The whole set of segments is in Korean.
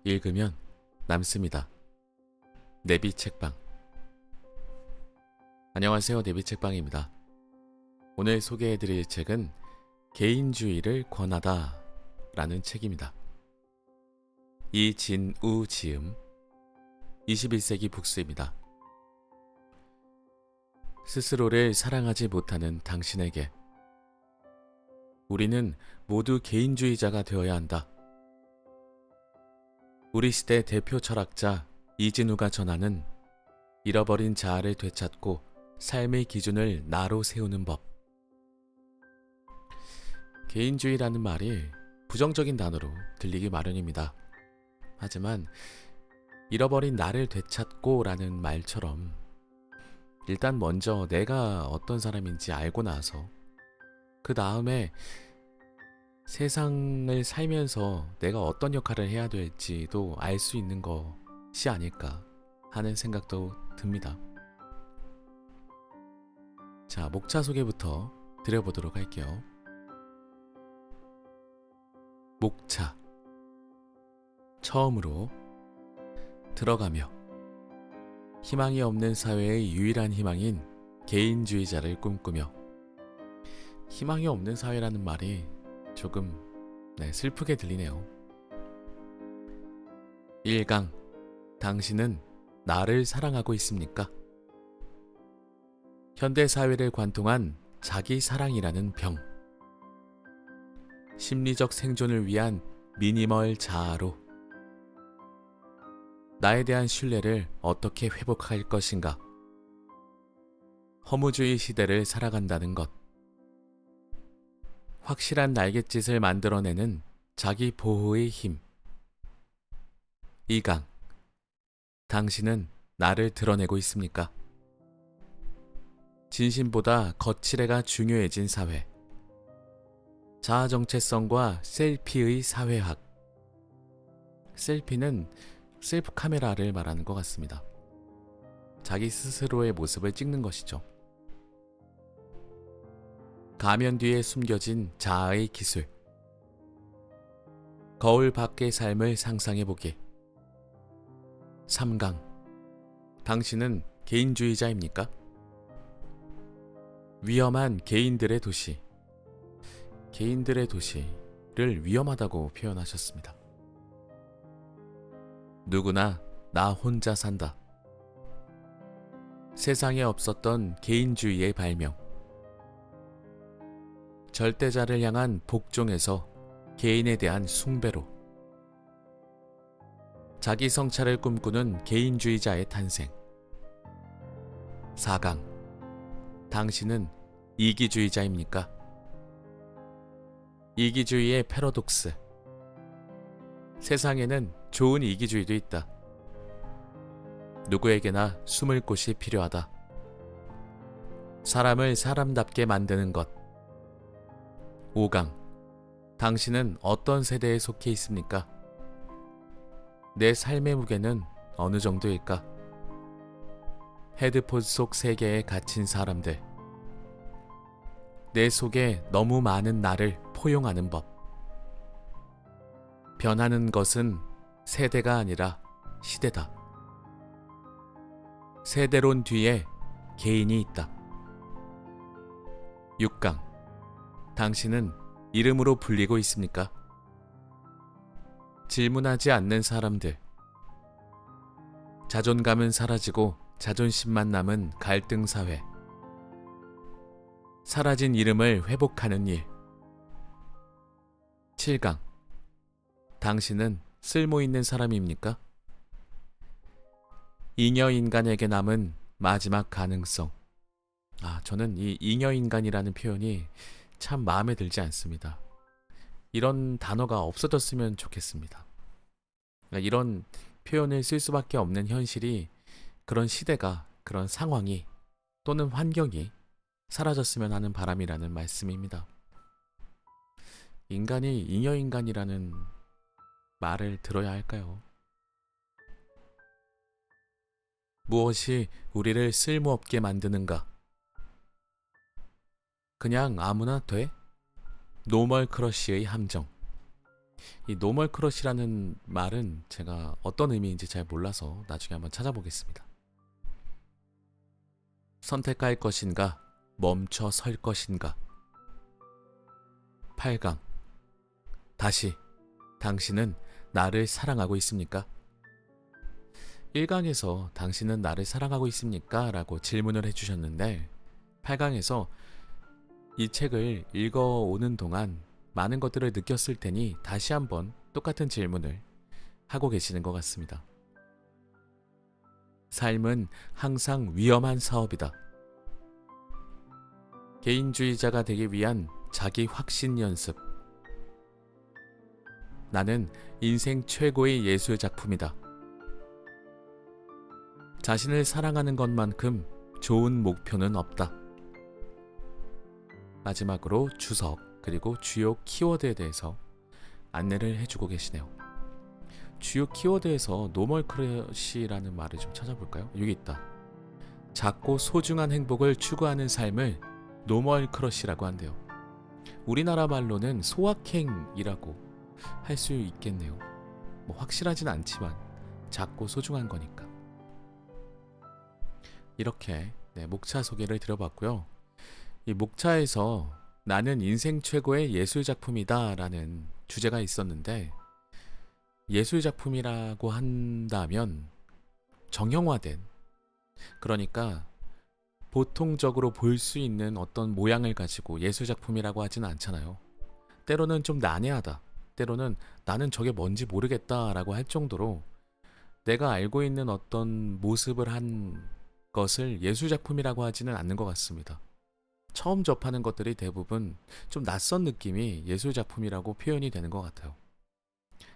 읽으면 남습니다. 내비책방. 안녕하세요, 내비책방입니다. 오늘 소개해드릴 책은 개인주의를 권하다 라는 책입니다. 이진우 지음, 21세기 북스입니다. 스스로를 사랑하지 못하는 당신에게 우리는 모두 개인주의자가 되어야 한다. 우리 시대 대표 철학자 이진우가 전하는 잃어버린 자아를 되찾고 삶의 기준을 나로 세우는 법. 개인주의라는 말이 부정적인 단어로 들리기 마련입니다. 하지만 잃어버린 나를 되찾고 라는 말처럼 일단 먼저 내가 어떤 사람인지 알고 나서 그 다음에 세상을 살면서 내가 어떤 역할을 해야 될지도 알 수 있는 것이 아닐까 하는 생각도 듭니다. 자, 목차 소개부터 드려보도록 할게요. 목차. 처음으로 들어가며 희망이 없는 사회의 유일한 희망인 개인주의자를 꿈꾸며. 희망이 없는 사회라는 말이 조금 슬프게 들리네요. 1강. 당신은 나를 사랑하고 있습니까? 현대사회를 관통한 자기 사랑이라는 병. 심리적 생존을 위한 미니멀 자아로 나에 대한 신뢰를 어떻게 회복할 것인가? 허무주의 시대를 살아간다는 것. 확실한 날갯짓을 만들어내는 자기 보호의 힘. 2강. 당신은 나를 드러내고 있습니까? 진심보다 거칠애가 중요해진 사회. 자아 정체성과 셀피의 사회학. 셀피는 셀프 카메라를 말하는 것 같습니다. 자기 스스로의 모습을 찍는 것이죠. 가면 뒤에 숨겨진 자아의 기술. 거울 밖의 삶을 상상해보기. 3강. 당신은 개인주의자입니까? 위험한 개인들의 도시. 개인들의 도시를 위험하다고 표현하셨습니다. 누구나 나 혼자 산다. 세상에 없었던 개인주의의 발명. 절대자를 향한 복종에서 개인에 대한 숭배로. 자기 성찰을 꿈꾸는 개인주의자의 탄생. 4강. 당신은 이기주의자입니까? 이기주의의 패러독스. 세상에는 좋은 이기주의도 있다. 누구에게나 숨을 곳이 필요하다. 사람을 사람답게 만드는 것. 5강. 당신은 어떤 세대에 속해 있습니까? 내 삶의 무게는 어느 정도일까? 헤드폰 속 세계에 갇힌 사람들. 내 속에 너무 많은 나를 포용하는 법. 변하는 것은 세대가 아니라 시대다. 세대론 뒤에 개인이 있다. 6강. 당신은 이름으로 불리고 있습니까? 질문하지 않는 사람들. 자존감은 사라지고 자존심만 남은 갈등 사회. 사라진 이름을 회복하는 일. 7강. 당신은 쓸모있는 사람입니까? 잉여인간에게 남은 마지막 가능성. 저는 이 잉여인간이라는 표현이 참 마음에 들지 않습니다. 이런 단어가 없어졌으면 좋겠습니다. 이런 표현을 쓸 수밖에 없는 현실이, 그런 시대가, 그런 상황이 또는 환경이 사라졌으면 하는 바람이라는 말씀입니다. 인간이 잉여인간이라는 말을 들어야 할까요? 무엇이 우리를 쓸모없게 만드는가? 그냥 아무나 돼? 노멀 크러쉬의 함정. 이 노멀 크러쉬라는 말은 제가 어떤 의미인지 잘 몰라서 나중에 한번 찾아보겠습니다. 선택할 것인가? 멈춰 설 것인가? 8강. 다시, 당신은 나를 사랑하고 있습니까? 1강에서 당신은 나를 사랑하고 있습니까? 라고 질문을 해주셨는데 8강에서 이 책을 읽어오는 동안 많은 것들을 느꼈을 테니 다시 한번 똑같은 질문을 하고 계시는 것 같습니다. 삶은 항상 위험한 사업이다. 개인주의자가 되기 위한 자기 확신 연습. 나는 인생 최고의 예술 작품이다. 자신을 사랑하는 것만큼 좋은 목표는 없다. 마지막으로 주석 그리고 주요 키워드에 대해서 안내를 해주고 계시네요. 주요 키워드에서 노멀 크러쉬라는 말을 좀 찾아볼까요? 여기 있다. 작고 소중한 행복을 추구하는 삶을 노멀 크러쉬라고 한대요. 우리나라 말로는 소확행이라고 할 수 있겠네요. 뭐 확실하진 않지만 작고 소중한 거니까. 이렇게 목차 소개를 드려봤고요. 이 목차에서 나는 인생 최고의 예술작품이다 라는 주제가 있었는데, 예술작품이라고 한다면 정형화된, 그러니까 보통적으로 볼 수 있는 어떤 모양을 가지고 예술작품이라고 하진 않잖아요. 때로는 좀 난해하다, 때로는 나는 저게 뭔지 모르겠다 라고 할 정도로 내가 알고 있는 어떤 모습을 한 것을 예술작품이라고 하지는 않는 것 같습니다. 처음 접하는 것들이 대부분 좀 낯선 느낌이 예술작품이라고 표현이 되는 것 같아요.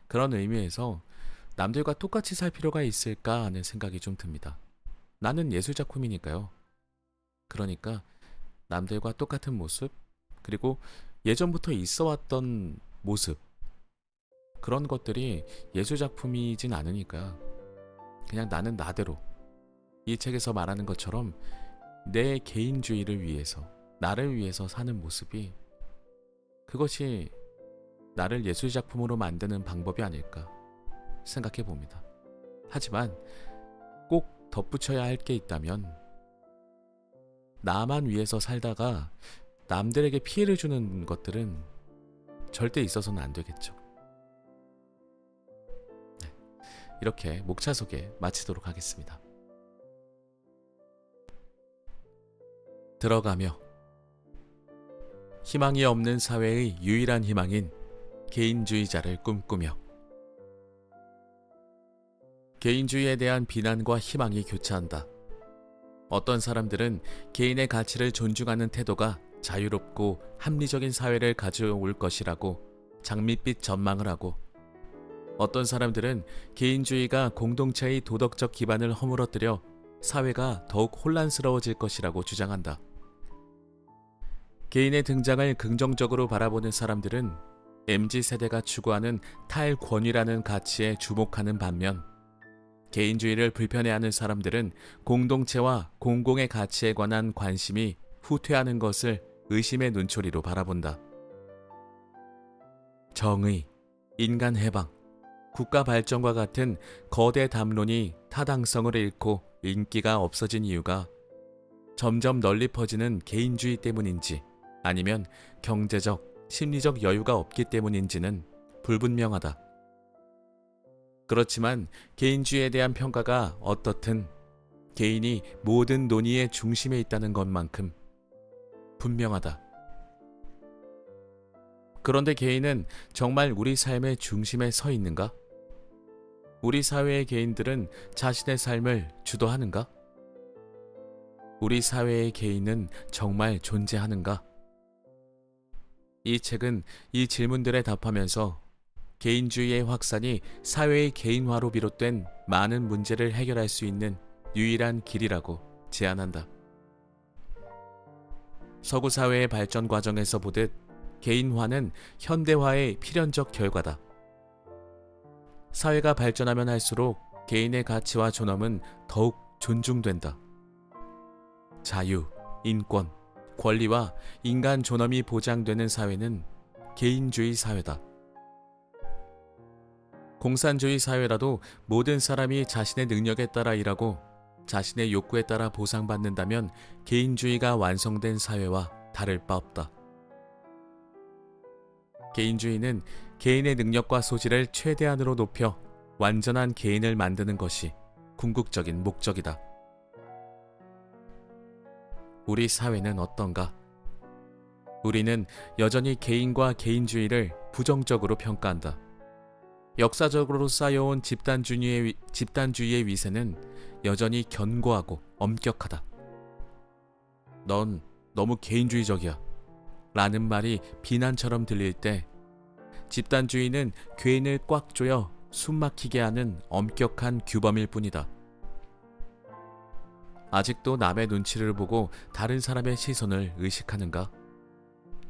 그런 의미에서 남들과 똑같이 살 필요가 있을까 하는 생각이 좀 듭니다. 나는 예술작품이니까요. 그러니까 남들과 똑같은 모습, 그리고 예전부터 있어 왔던 모습, 그런 것들이 예술작품이진 않으니까 그냥 나는 나대로, 이 책에서 말하는 것처럼 내 개인주의를 위해서, 나를 위해서 사는 모습이, 그것이 나를 예술작품으로 만드는 방법이 아닐까 생각해 봅니다. 하지만 꼭 덧붙여야 할 게 있다면, 나만 위해서 살다가 남들에게 피해를 주는 것들은 절대 있어서는 안 되겠죠. 네, 이렇게 목차 소개 마치도록 하겠습니다. 들어가며. 희망이 없는 사회의 유일한 희망인 개인주의자를 꿈꾸며. 개인주의에 대한 비난과 희망이 교차한다. 어떤 사람들은 개인의 가치를 존중하는 태도가 자유롭고 합리적인 사회를 가져올 것이라고 장밋빛 전망을 하고, 어떤 사람들은 개인주의가 공동체의 도덕적 기반을 허물어뜨려 사회가 더욱 혼란스러워질 것이라고 주장한다. 개인의 등장을 긍정적으로 바라보는 사람들은 MZ세대가 추구하는 탈권위라는 가치에 주목하는 반면, 개인주의를 불편해하는 사람들은 공동체와 공공의 가치에 관한 관심이 후퇴하는 것을 의심의 눈초리로 바라본다. 정의, 인간 해방, 국가 발전과 같은 거대 담론이 타당성을 잃고 인기가 없어진 이유가 점점 널리 퍼지는 개인주의 때문인지 아니면 경제적, 심리적 여유가 없기 때문인지는 불분명하다. 그렇지만 개인주의에 대한 평가가 어떻든 개인이 모든 논의의 중심에 있다는 것만큼 분명하다. 그런데 개인은 정말 우리 삶의 중심에 서 있는가? 우리 사회의 개인들은 자신의 삶을 주도하는가? 우리 사회의 개인은 정말 존재하는가? 이 책은 이 질문들에 답하면서 개인주의의 확산이 사회의 개인화로 비롯된 많은 문제를 해결할 수 있는 유일한 길이라고 제안한다. 서구 사회의 발전 과정에서 보듯 개인화는 현대화의 필연적 결과다. 사회가 발전하면 할수록 개인의 가치와 존엄은 더욱 존중된다. 자유, 인권, 권리와 인간 존엄이 보장되는 사회는 개인주의 사회다. 공산주의 사회라도 모든 사람이 자신의 능력에 따라 일하고 자신의 욕구에 따라 보상받는다면 개인주의가 완성된 사회와 다를 바 없다. 개인주의는 개인의 능력과 소질을 최대한으로 높여 완전한 개인을 만드는 것이 궁극적인 목적이다. 우리 사회는 어떤가? 우리는 여전히 개인과 개인주의를 부정적으로 평가한다. 역사적으로 쌓여온 집단주의의 위세는 여전히 견고하고 엄격하다. 넌 너무 개인주의적이야 라는 말이 비난처럼 들릴 때 집단주의는 괴인을 꽉 조여 숨막히게 하는 엄격한 규범일 뿐이다. 아직도 남의 눈치를 보고 다른 사람의 시선을 의식하는가?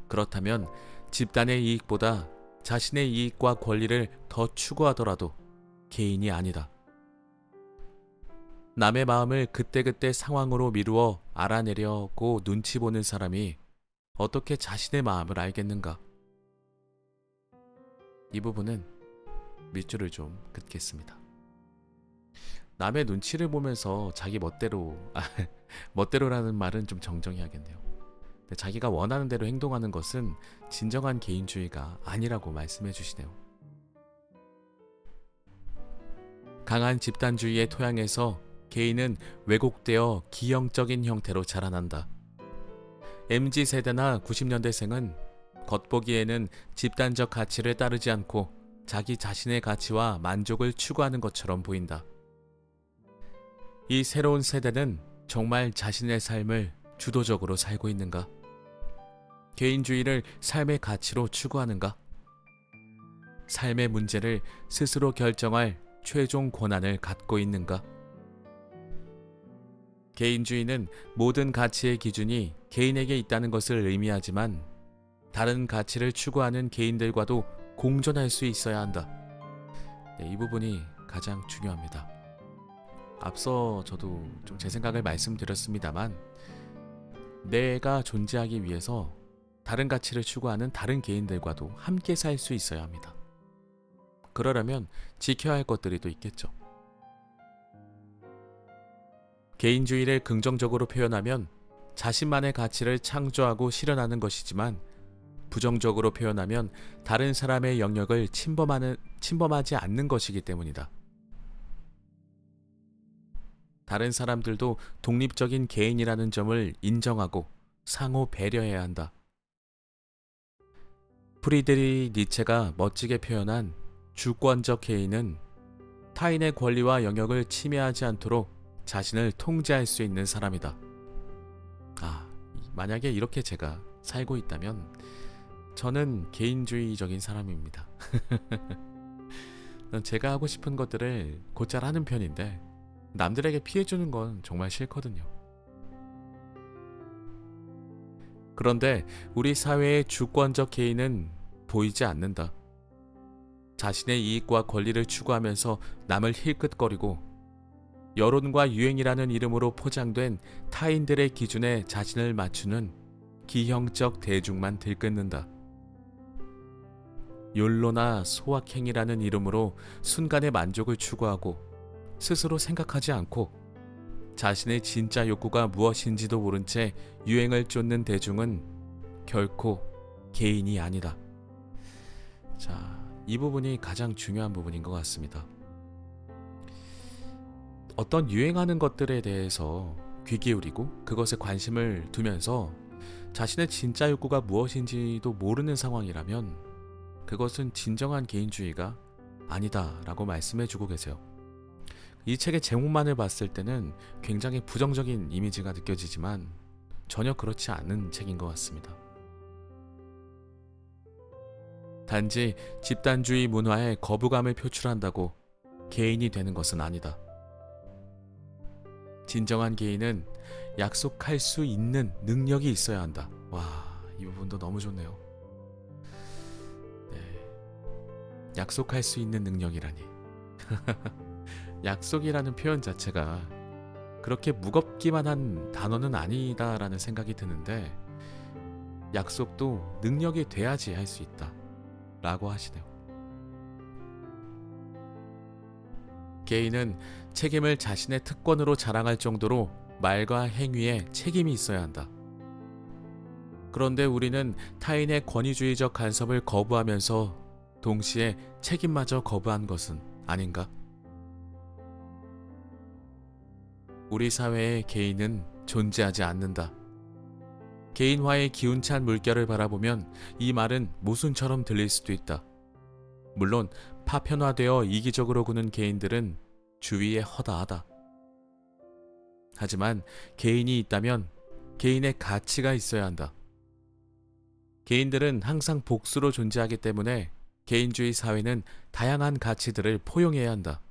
그렇다면 집단의 이익보다 자신의 이익과 권리를 더 추구하더라도 개인이 아니다. 남의 마음을 그때그때 상황으로 미루어 알아내려고 눈치 보는 사람이 어떻게 자신의 마음을 알겠는가? 이 부분은 밑줄을 좀 긋겠습니다. 남의 눈치를 보면서 자기 멋대로라는 말은 좀 정정해야겠네요. 자기가 원하는 대로 행동하는 것은 진정한 개인주의가 아니라고 말씀해 주시네요. 강한 집단주의의 토양에서 개인은 왜곡되어 기형적인 형태로 자라난다. MZ세대나 90년대생은 겉보기에는 집단적 가치를 따르지 않고 자기 자신의 가치와 만족을 추구하는 것처럼 보인다. 이 새로운 세대는 정말 자신의 삶을 주도적으로 살고 있는가? 개인주의를 삶의 가치로 추구하는가? 삶의 문제를 스스로 결정할 최종 권한을 갖고 있는가? 개인주의는 모든 가치의 기준이 개인에게 있다는 것을 의미하지만 다른 가치를 추구하는 개인들과도 공존할 수 있어야 한다. 이 부분이 가장 중요합니다. 앞서 저도 좀 제 생각을 말씀드렸습니다만 내가 존재하기 위해서 다른 가치를 추구하는 다른 개인들과도 함께 살 수 있어야 합니다. 그러려면 지켜야 할 것들이 또 있겠죠. 개인주의를 긍정적으로 표현하면 자신만의 가치를 창조하고 실현하는 것이지만 부정적으로 표현하면 다른 사람의 영역을 침범하지 않는 것이기 때문이다. 다른 사람들도 독립적인 개인이라는 점을 인정하고 상호 배려해야 한다. 프리드리히 니체가 멋지게 표현한 주권적 개인은 타인의 권리와 영역을 침해하지 않도록 자신을 통제할 수 있는 사람이다. 만약에 이렇게 제가 살고 있다면 저는 개인주의적인 사람입니다. 제가 하고 싶은 것들을 곧잘 하는 편인데 남들에게 피해주는 건 정말 싫거든요. 그런데 우리 사회의 주권적 개인은 보이지 않는다. 자신의 이익과 권리를 추구하면서 남을 힐끗거리고 여론과 유행이라는 이름으로 포장된 타인들의 기준에 자신을 맞추는 기형적 대중만 들끓는다. 욜로나 소확행이라는 이름으로 순간의 만족을 추구하고 스스로 생각하지 않고 자신의 진짜 욕구가 무엇인지도 모른 채 유행을 쫓는 대중은 결코 개인이 아니다. 이 부분이 가장 중요한 부분인 것 같습니다. 어떤 유행하는 것들에 대해서 귀 기울이고 그것에 관심을 두면서 자신의 진짜 욕구가 무엇인지도 모르는 상황이라면 그것은 진정한 개인주의가 아니다라고 말씀해 주고 계세요. 이 책의 제목만을 봤을 때는 굉장히 부정적인 이미지가 느껴지지만 전혀 그렇지 않은 책인 것 같습니다. 단지 집단주의 문화에 거부감을 표출한다고 개인이 되는 것은 아니다. 진정한 개인은 약속할 수 있는 능력이 있어야 한다. 이 부분도 너무 좋네요. 약속할 수 있는 능력이라니. 약속이라는 표현 자체가 그렇게 무겁기만 한 단어는 아니다라는 생각이 드는데 약속도 능력이 돼야지 할 수 있다 라고 하시네요. 개인은 책임을 자신의 특권으로 자랑할 정도로 말과 행위에 책임이 있어야 한다. 그런데 우리는 타인의 권위주의적 간섭을 거부하면서 동시에 책임마저 거부한 것은 아닌가? 우리 사회에 개인은 존재하지 않는다. 개인화의 기운찬 물결을 바라보면 이 말은 모순처럼 들릴 수도 있다. 물론 파편화되어 이기적으로 구는 개인들은 주위에 허다하다. 하지만 개인이 있다면 개인의 가치가 있어야 한다. 개인들은 항상 복수로 존재하기 때문에 개인주의 사회는 다양한 가치들을 포용해야 한다.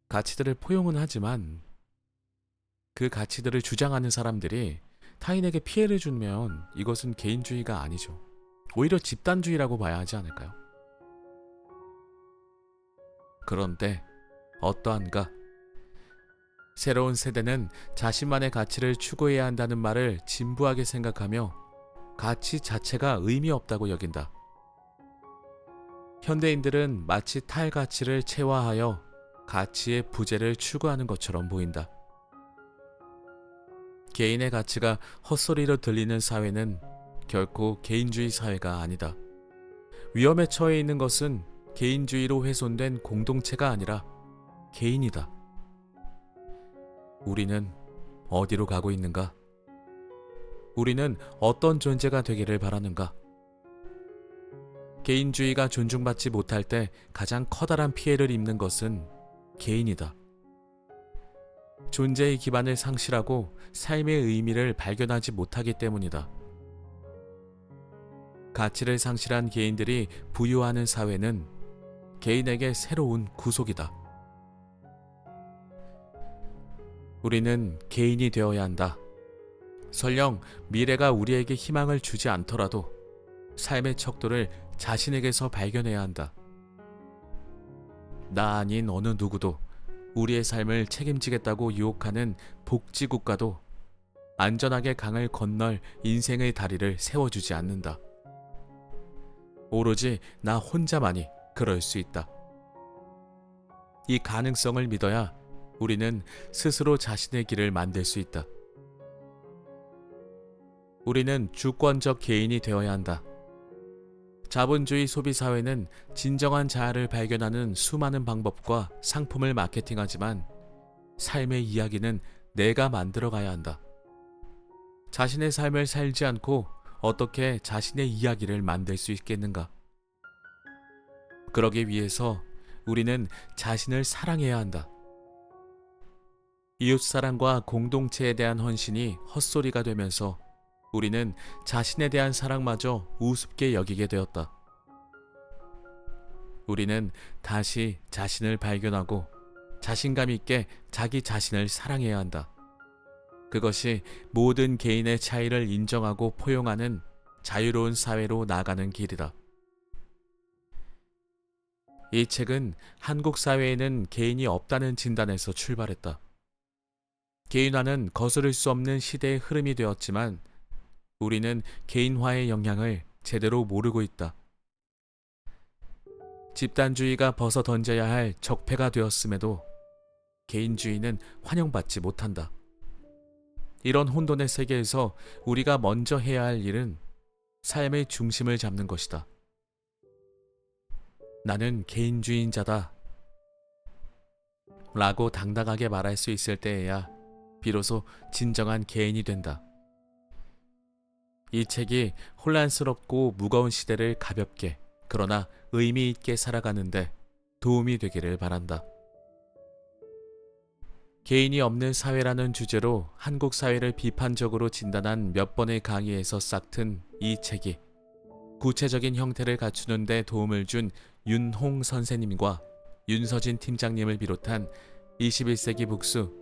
가치들을 포용은 하지만 그 가치들을 주장하는 사람들이 타인에게 피해를 주면 이것은 개인주의가 아니죠. 오히려 집단주의라고 봐야 하지 않을까요? 그런데 어떠한가? 새로운 세대는 자신만의 가치를 추구해야 한다는 말을 진부하게 생각하며 가치 자체가 의미 없다고 여긴다. 현대인들은 마치 탈가치를 체화하여 가치의 부재를 추구하는 것처럼 보인다. 개인의 가치가 헛소리로 들리는 사회는 결코 개인주의 사회가 아니다. 위험에 처해 있는 것은 개인주의로 훼손된 공동체가 아니라 개인이다. 우리는 어디로 가고 있는가? 우리는 어떤 존재가 되기를 바라는가? 개인주의가 존중받지 못할 때 가장 커다란 피해를 입는 것은 개인이다. 존재의 기반을 상실하고 삶의 의미를 발견하지 못하기 때문이다. 가치를 상실한 개인들이 부유하는 사회는 개인에게 새로운 구속이다. 우리는 개인이 되어야 한다. 설령 미래가 우리에게 희망을 주지 않더라도 삶의 척도를 자신에게서 발견해야 한다. 나 아닌 어느 누구도 우리의 삶을 책임지겠다고 유혹하는 복지국가도 안전하게 강을 건널 인생의 다리를 세워주지 않는다. 오로지 나 혼자만이 그럴 수 있다. 이 가능성을 믿어야 우리는 스스로 자신의 길을 만들 수 있다. 우리는 주권적 개인이 되어야 한다. 자본주의 소비사회는 진정한 자아를 발견하는 수많은 방법과 상품을 마케팅하지만 삶의 이야기는 내가 만들어가야 한다. 자신의 삶을 살지 않고 어떻게 자신의 이야기를 만들 수 있겠는가? 그러기 위해서 우리는 자신을 사랑해야 한다. 이웃사랑과 공동체에 대한 헌신이 헛소리가 되면서 우리는 자신에 대한 사랑마저 우습게 여기게 되었다. 우리는 다시 자신을 발견하고 자신감 있게 자기 자신을 사랑해야 한다. 그것이 모든 개인의 차이를 인정하고 포용하는 자유로운 사회로 나가는 길이다. 이 책은 한국 사회에는 개인이 없다는 진단에서 출발했다. 개인화는 거스를 수 없는 시대의 흐름이 되었지만 우리는 개인화의 영향을 제대로 모르고 있다. 집단주의가 벗어 던져야 할 적폐가 되었음에도 개인주의는 환영받지 못한다. 이런 혼돈의 세계에서 우리가 먼저 해야 할 일은 삶의 중심을 잡는 것이다. 나는 개인주의자다 라고 당당하게 말할 수 있을 때에야 비로소 진정한 개인이 된다. 이 책이 혼란스럽고 무거운 시대를 가볍게 그러나 의미 있게 살아가는데 도움이 되기를 바란다. 개인이 없는 사회라는 주제로 한국 사회를 비판적으로 진단한 몇 번의 강의에서 싹튼 이 책이 구체적인 형태를 갖추는 데 도움을 준 윤홍 선생님과 윤서진 팀장님을 비롯한 21세기 북수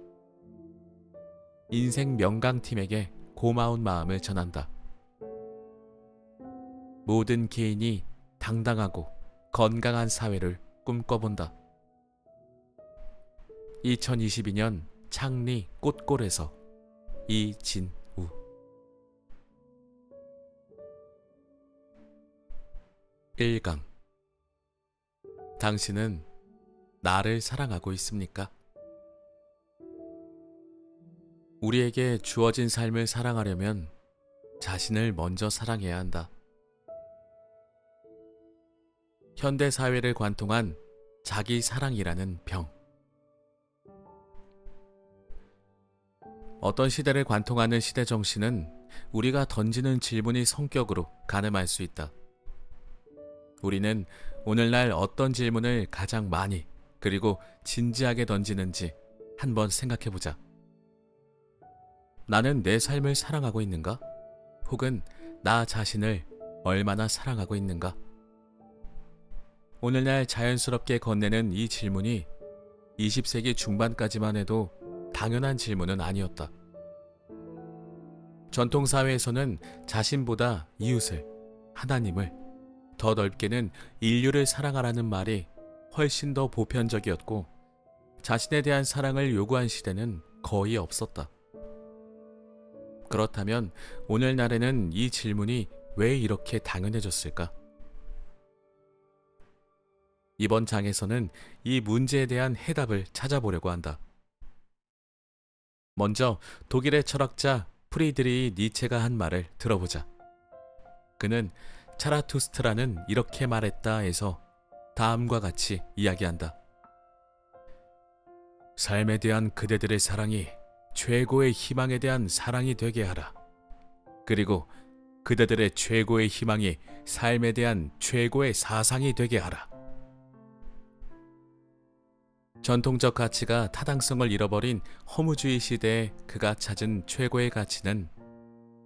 인생 명강팀에게 고마운 마음을 전한다. 모든 개인이 당당하고 건강한 사회를 꿈꿔본다. 2022년 창리 꽃골에서 이진우. 1강. 당신은 나를 사랑하고 있습니까? 우리에게 주어진 삶을 사랑하려면 자신을 먼저 사랑해야 한다. 현대 사회를 관통한 자기 사랑이라는 병. 어떤 시대를 관통하는 시대 정신은 우리가 던지는 질문이 성격으로 가늠할 수 있다. 우리는 오늘날 어떤 질문을 가장 많이 그리고 진지하게 던지는지 한번 생각해보자. 나는 내 삶을 사랑하고 있는가? 혹은 나 자신을 얼마나 사랑하고 있는가? 오늘날 자연스럽게 건네는 이 질문이 20세기 중반까지만 해도 당연한 질문은 아니었다. 전통사회에서는 자신보다 이웃을, 하나님을, 더 넓게는 인류를 사랑하라는 말이 훨씬 더 보편적이었고 자신에 대한 사랑을 요구한 시대는 거의 없었다. 그렇다면 오늘날에는 이 질문이 왜 이렇게 당연해졌을까? 이번 장에서는 이 문제에 대한 해답을 찾아보려고 한다. 먼저 독일의 철학자 프리드리히 니체가 한 말을 들어보자. 그는 차라투스트라는 이렇게 말했다에서 다음과 같이 이야기한다. 삶에 대한 그대들의 사랑이 최고의 희망에 대한 사랑이 되게 하라. 그리고 그대들의 최고의 희망이 삶에 대한 최고의 사상이 되게 하라. 전통적 가치가 타당성을 잃어버린 허무주의 시대에 그가 찾은 최고의 가치는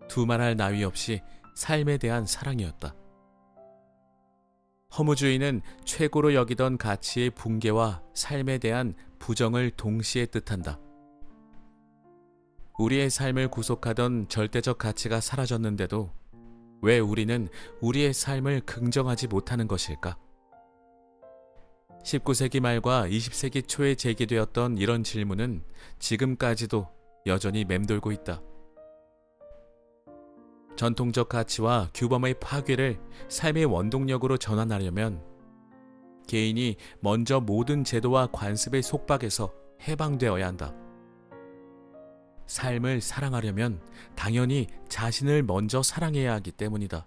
두말할 나위 없이 삶에 대한 사랑이었다. 허무주의는 최고로 여기던 가치의 붕괴와 삶에 대한 부정을 동시에 뜻한다. 우리의 삶을 구속하던 절대적 가치가 사라졌는데도 왜 우리는 우리의 삶을 긍정하지 못하는 것일까? 19세기 말과 20세기 초에 제기되었던 이런 질문은 지금까지도 여전히 맴돌고 있다. 전통적 가치와 규범의 파괴를 삶의 원동력으로 전환하려면 개인이 먼저 모든 제도와 관습의 속박에서 해방되어야 한다. 삶을 사랑하려면 당연히 자신을 먼저 사랑해야 하기 때문이다.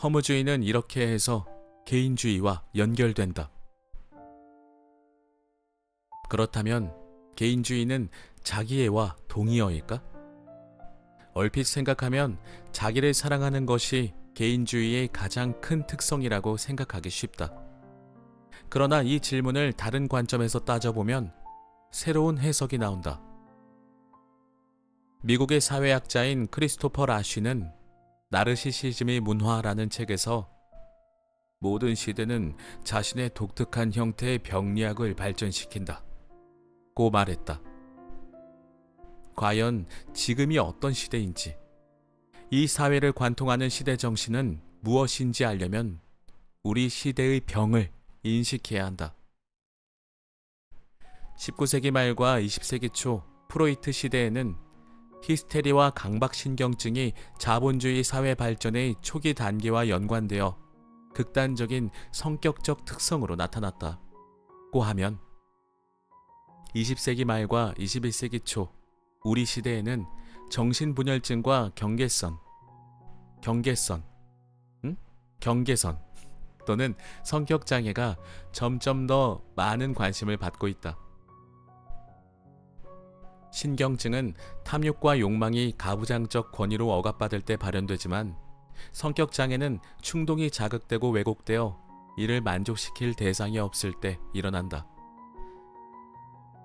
허무주의는 이렇게 해서 개인주의와 연결된다. 그렇다면 개인주의는 자기애와 동의어일까? 얼핏 생각하면 자기를 사랑하는 것이 개인주의의 가장 큰 특성이라고 생각하기 쉽다. 그러나 이 질문을 다른 관점에서 따져보면 새로운 해석이 나온다. 미국의 사회학자인 크리스토퍼 라쉬는 나르시시즘의 문화라는 책에서 모든 시대는 자신의 독특한 형태의 병리학을 발전시킨다 고 말했다. 과연 지금이 어떤 시대인지, 이 사회를 관통하는 시대 정신은 무엇인지 알려면 우리 시대의 병을 인식해야 한다. 19세기 말과 20세기 초 프로이트 시대에는 히스테리와 강박신경증이 자본주의 사회 발전의 초기 단계와 연관되어 극단적인 성격적 특성으로 나타났다고 하면 20세기 말과 21세기 초 우리 시대에는 정신분열증과 경계선 또는 성격장애가 점점 더 많은 관심을 받고 있다. 신경증은 탐욕과 욕망이 가부장적 권위로 억압받을 때 발현되지만 성격장애는 충동이 자극되고 왜곡되어 이를 만족시킬 대상이 없을 때 일어난다.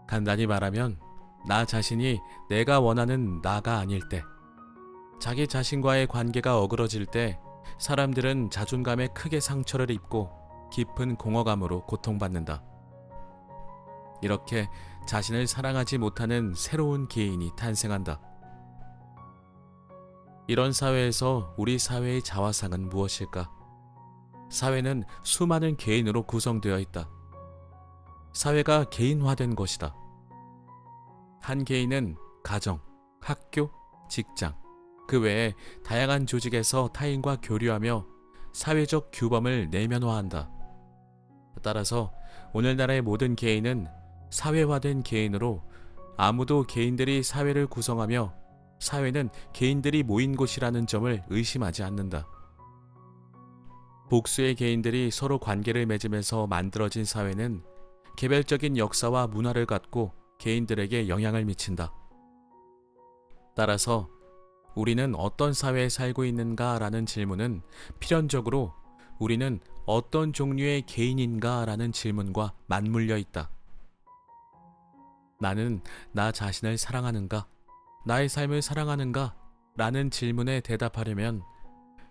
간단히 말하면 나 자신이 내가 원하는 나가 아닐 때, 자기 자신과의 관계가 어그러질 때 사람들은 자존감에 크게 상처를 입고 깊은 공허감으로 고통받는다. 이렇게 자신을 사랑하지 못하는 새로운 개인이 탄생한다. 이런 사회에서 우리 사회의 자화상은 무엇일까? 사회는 수많은 개인으로 구성되어 있다. 사회가 개인화된 것이다. 한 개인은 가정, 학교, 직장, 그 외에 다양한 조직에서 타인과 교류하며 사회적 규범을 내면화한다. 따라서 오늘날의 모든 개인은 사회화된 개인으로 아무도 개인들이 사회를 구성하며 사회는 개인들이 모인 곳이라는 점을 의심하지 않는다. 복수의 개인들이 서로 관계를 맺으면서 만들어진 사회는 개별적인 역사와 문화를 갖고 개인들에게 영향을 미친다. 따라서 우리는 어떤 사회에 살고 있는가라는 질문은 필연적으로 우리는 어떤 종류의 개인인가라는 질문과 맞물려 있다. 나는 나 자신을 사랑하는가? 나의 삶을 사랑하는가? 라는 질문에 대답하려면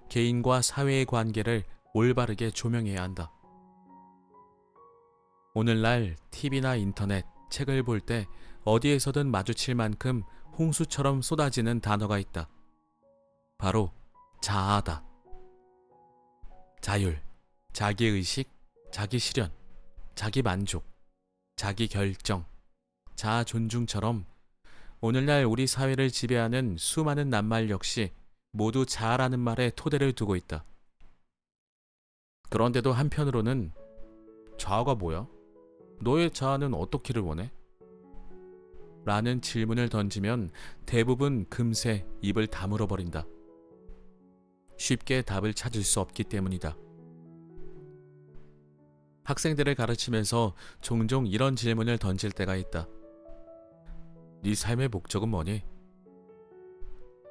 개인과 사회의 관계를 올바르게 조명해야 한다. 오늘날 TV나 인터넷, 책을 볼 때 어디에서든 마주칠 만큼 홍수처럼 쏟아지는 단어가 있다. 바로 자아다. 자율, 자기의식, 자기실현, 자기만족, 자기결정, 자아존중처럼 오늘날 우리 사회를 지배하는 수많은 낱말 역시 모두 자아라는 말에 토대를 두고 있다. 그런데도 한편으로는 자아가 뭐야? 너의 자아는 어떻기를 원해? 라는 질문을 던지면 대부분 금세 입을 다물어 버린다. 쉽게 답을 찾을 수 없기 때문이다. 학생들을 가르치면서 종종 이런 질문을 던질 때가 있다. 네 삶의 목적은 뭐니?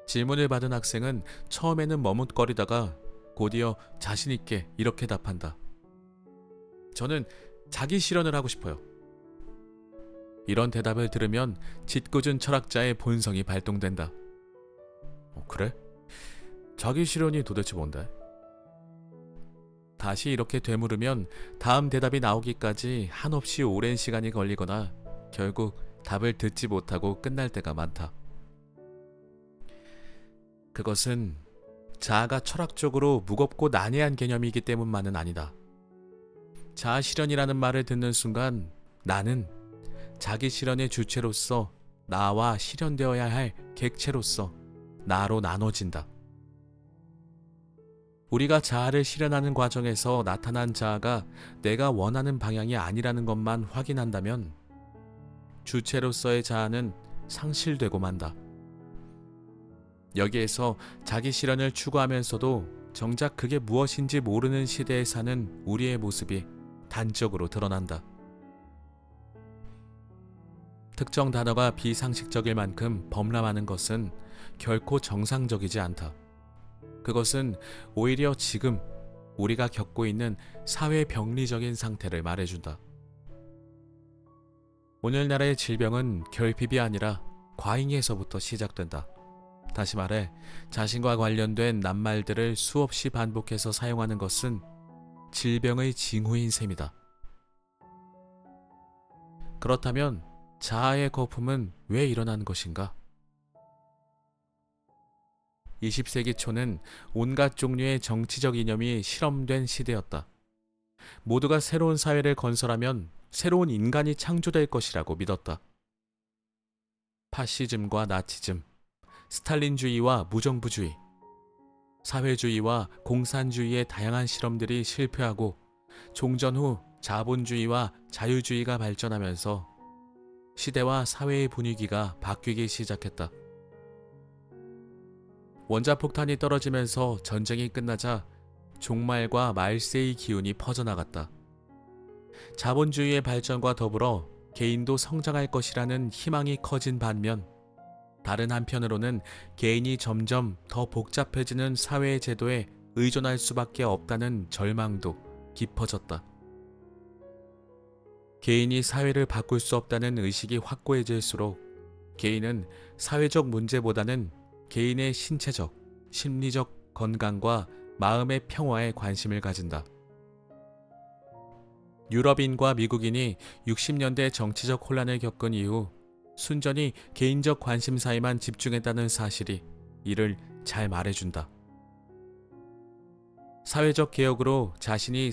질문을 받은 학생은 처음에는 머뭇거리다가 곧이어 자신있게 이렇게 답한다. 저는 자기 실현을 하고 싶어요. 이런 대답을 들으면 짓궂은 철학자의 본성이 발동된다. 그래? 자기 실현이 도대체 뭔데? 다시 이렇게 되물으면 다음 대답이 나오기까지 한없이 오랜 시간이 걸리거나 결국 답을 듣지 못하고 끝날 때가 많다. 그것은 자아가 철학적으로 무겁고 난해한 개념이기 때문만은 아니다. 자아 실현이라는 말을 듣는 순간 나는 자기 실현의 주체로서 나와 실현되어야 할 객체로서 나로 나눠진다. 우리가 자아를 실현하는 과정에서 나타난 자아가 내가 원하는 방향이 아니라는 것만 확인한다면 주체로서의 자아는 상실되고 만다. 여기에서 자기 실현을 추구하면서도 정작 그게 무엇인지 모르는 시대에 사는 우리의 모습이 단적으로 드러난다. 특정 단어가 비상식적일 만큼 범람하는 것은 결코 정상적이지 않다. 그것은 오히려 지금 우리가 겪고 있는 사회 병리적인 상태를 말해준다. 오늘날의 질병은 결핍이 아니라 과잉에서부터 시작된다. 다시 말해 자신과 관련된 낱말들을 수없이 반복해서 사용하는 것은 질병의 징후인 셈이다. 그렇다면 자아의 거품은 왜 일어난 것인가? 20세기 초는 온갖 종류의 정치적 이념이 실험된 시대였다. 모두가 새로운 사회를 건설하면 새로운 인간이 창조될 것이라고 믿었다. 파시즘과 나치즘, 스탈린주의와 무정부주의, 사회주의와 공산주의의 다양한 실험들이 실패하고 종전 후 자본주의와 자유주의가 발전하면서 시대와 사회의 분위기가 바뀌기 시작했다. 원자폭탄이 떨어지면서 전쟁이 끝나자 종말과 말세의 기운이 퍼져나갔다. 자본주의의 발전과 더불어 개인도 성장할 것이라는 희망이 커진 반면 다른 한편으로는 개인이 점점 더 복잡해지는 사회의 제도에 의존할 수밖에 없다는 절망도 깊어졌다. 개인이 사회를 바꿀 수 없다는 의식이 확고해질수록 개인은 사회적 문제보다는 개인의 신체적, 심리적 건강과 마음의 평화에 관심을 가진다. 유럽인과 미국인이 60년대 정치적 혼란을 겪은 이후 순전히 개인적 관심사에만 집중했다는 사실이 이를 잘 말해준다. 사회적 개혁으로 자신의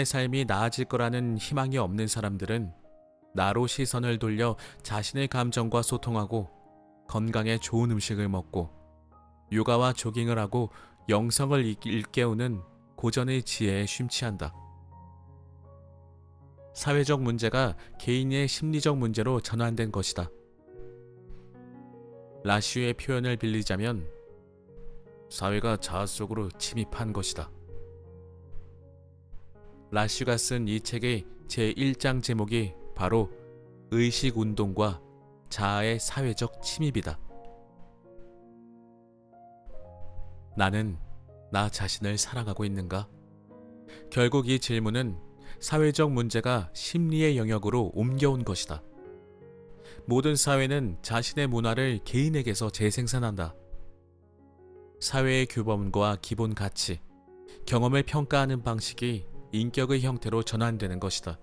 삶이 나아질 거라는 희망이 없는 사람들은 나로 시선을 돌려 자신의 감정과 소통하고 건강에 좋은 음식을 먹고 요가와 조깅을 하고 영성을 일깨우는 고전의 지혜에 심취한다. 사회적 문제가 개인의 심리적 문제로 전환된 것이다. 라슈의 표현을 빌리자면 사회가 자아 속으로 침입한 것이다. 라슈가 쓴 이 책의 제1장 제목이 바로 의식운동과 자아의 사회적 침입이다. 나는 나 자신을 사랑하고 있는가? 결국 이 질문은 사회적 문제가 심리의 영역으로 옮겨온 것이다. 모든 사회는 자신의 문화를 개인에게서 재생산한다. 사회의 규범과 기본 가치, 경험을 평가하는 방식이 인격의 형태로 전환되는 것이다.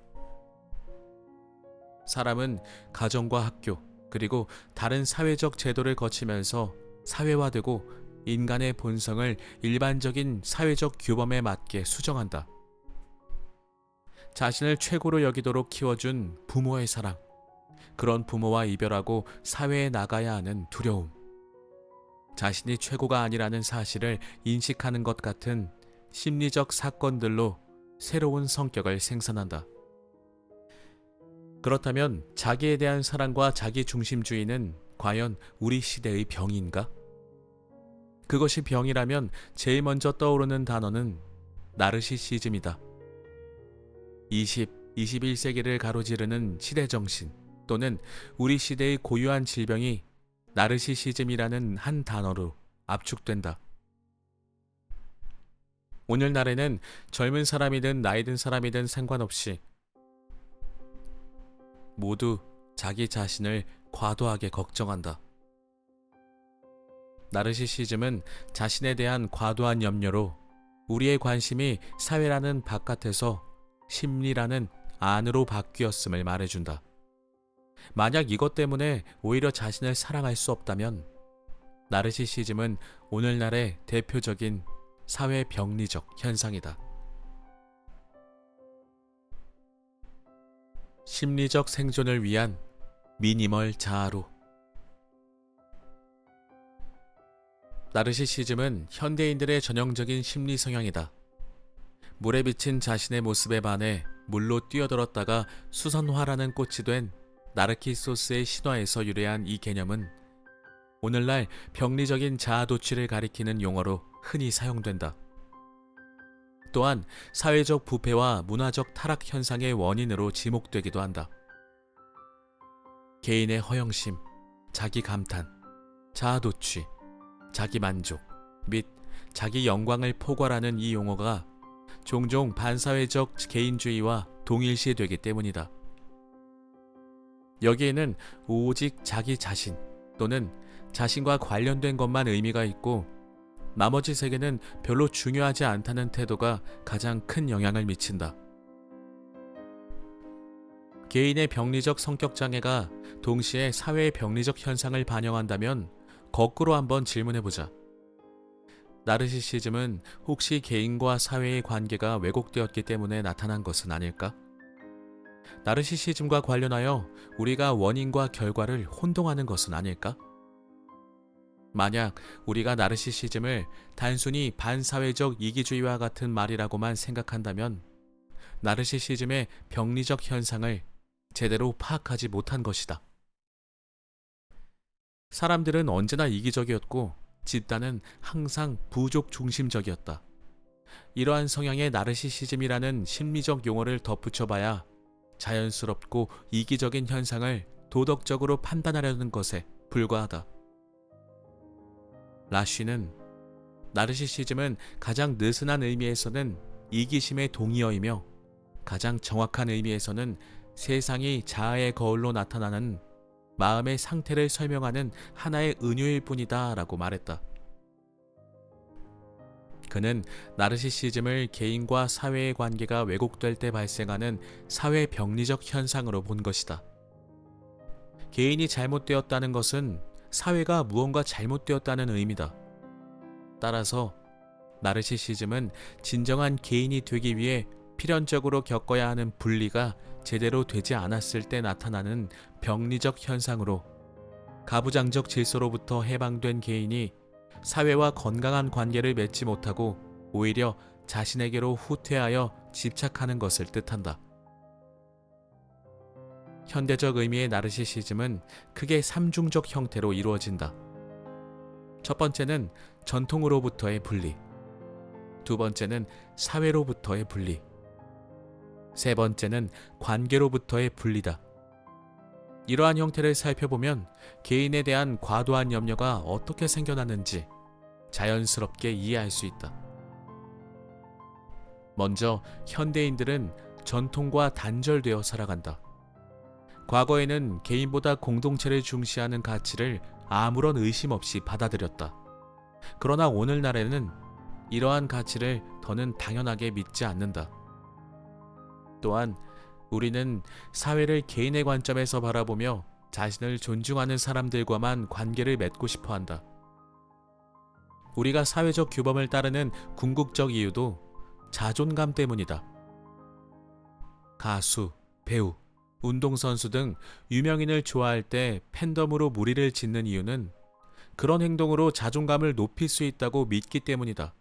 사람은 가정과 학교, 그리고 다른 사회적 제도를 거치면서 사회화되고 인간의 본성을 일반적인 사회적 규범에 맞게 수정한다. 자신을 최고로 여기도록 키워준 부모의 사랑, 그런 부모와 이별하고 사회에 나가야 하는 두려움, 자신이 최고가 아니라는 사실을 인식하는 것 같은 심리적 사건들로 새로운 성격을 생산한다. 그렇다면 자기에 대한 사랑과 자기 중심주의는 과연 우리 시대의 병인가? 그것이 병이라면 제일 먼저 떠오르는 단어는 나르시시즘이다. 21세기를 가로지르는 시대정신 또는 우리 시대의 고유한 질병이 나르시시즘이라는 한 단어로 압축된다. 오늘날에는 젊은 사람이든 나이 든 사람이든 상관없이 모두 자기 자신을 과도하게 걱정한다. 나르시시즘은 자신에 대한 과도한 염려로 우리의 관심이 사회라는 바깥에서 심리라는 안으로 바뀌었음을 말해준다. 만약 이것 때문에 오히려 자신을 사랑할 수 없다면 나르시시즘은 오늘날의 대표적인 사회 병리적 현상이다. 심리적 생존을 위한 미니멀 자아로. 나르시시즘은 현대인들의 전형적인 심리 성향이다. 물에 비친 자신의 모습에 반해 물로 뛰어들었다가 수선화라는 꽃이 된 나르키소스의 신화에서 유래한 이 개념은 오늘날 병리적인 자아 도취를 가리키는 용어로 흔히 사용된다. 또한 사회적 부패와 문화적 타락 현상의 원인으로 지목되기도 한다. 개인의 허영심, 자기 감탄, 자아 도취, 자기 만족 및 자기 영광을 포괄하는 이 용어가 종종 반사회적 개인주의와 동일시되기 때문이다. 여기에는 오직 자기 자신 또는 자신과 관련된 것만 의미가 있고 나머지 세계는 별로 중요하지 않다는 태도가 가장 큰 영향을 미친다. 개인의 병리적 성격 장애가 동시에 사회의 병리적 현상을 반영한다면 거꾸로 한번 질문해보자. 나르시시즘은 혹시 개인과 사회의 관계가 왜곡되었기 때문에 나타난 것은 아닐까? 나르시시즘과 관련하여 우리가 원인과 결과를 혼동하는 것은 아닐까? 만약 우리가 나르시시즘을 단순히 반사회적 이기주의와 같은 말이라고만 생각한다면 나르시시즘의 병리적 현상을 제대로 파악하지 못한 것이다. 사람들은 언제나 이기적이었고 집단은 항상 부족 중심적이었다. 이러한 성향의 나르시시즘이라는 심리적 용어를 덧붙여봐야 자연스럽고 이기적인 현상을 도덕적으로 판단하려는 것에 불과하다. 라쉬는 나르시시즘은 가장 느슨한 의미에서는 이기심의 동의어이며 가장 정확한 의미에서는 세상이 자아의 거울로 나타나는 마음의 상태를 설명하는 하나의 은유일 뿐이다 라고 말했다. 그는 나르시시즘을 개인과 사회의 관계가 왜곡될 때 발생하는 사회 병리적 현상으로 본 것이다. 개인이 잘못되었다는 것은 사회가 무언가 잘못되었다는 의미다. 따라서 나르시시즘은 진정한 개인이 되기 위해 필연적으로 겪어야 하는 분리가 제대로 되지 않았을 때 나타나는 병리적 현상으로 가부장적 질서로부터 해방된 개인이 사회와 건강한 관계를 맺지 못하고 오히려 자신에게로 후퇴하여 집착하는 것을 뜻한다. 현대적 의미의 나르시시즘은 크게 3중적 형태로 이루어진다. 첫 번째는 전통으로부터의 분리, 두 번째는 사회로부터의 분리, 세 번째는 관계로부터의 분리다. 이러한 형태를 살펴보면 개인에 대한 과도한 염려가 어떻게 생겨나는지 자연스럽게 이해할 수 있다. 먼저 현대인들은 전통과 단절되어 살아간다. 과거에는 개인보다 공동체를 중시하는 가치를 아무런 의심 없이 받아들였다. 그러나 오늘날에는 이러한 가치를 더는 당연하게 믿지 않는다. 또한 우리는 사회를 개인의 관점에서 바라보며 자신을 존중하는 사람들과만 관계를 맺고 싶어 한다. 우리가 사회적 규범을 따르는 궁극적 이유도 자존감 때문이다. 가수, 배우, 운동선수 등 유명인을 좋아할 때 팬덤으로 무리를 짓는 이유는 그런 행동으로 자존감을 높일 수 있다고 믿기 때문이다.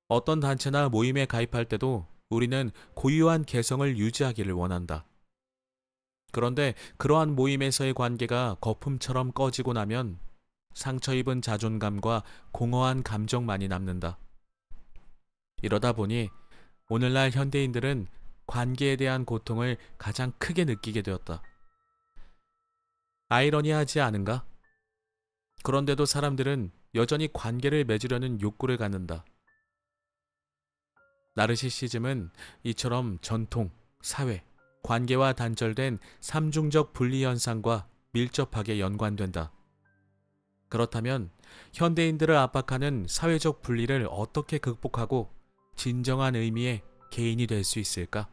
어떤 단체나 모임에 가입할 때도 우리는 고유한 개성을 유지하기를 원한다. 그런데 그러한 모임에서의 관계가 거품처럼 꺼지고 나면 상처 입은 자존감과 공허한 감정만이 남는다. 이러다 보니 오늘날 현대인들은 관계에 대한 고통을 가장 크게 느끼게 되었다. 아이러니하지 않은가? 그런데도 사람들은 여전히 관계를 맺으려는 욕구를 갖는다. 나르시시즘은 이처럼 전통, 사회, 관계와 단절된 삼중적 분리 현상과 밀접하게 연관된다. 그렇다면 현대인들을 압박하는 사회적 분리를 어떻게 극복하고 진정한 의미의 개인이 될 수 있을까?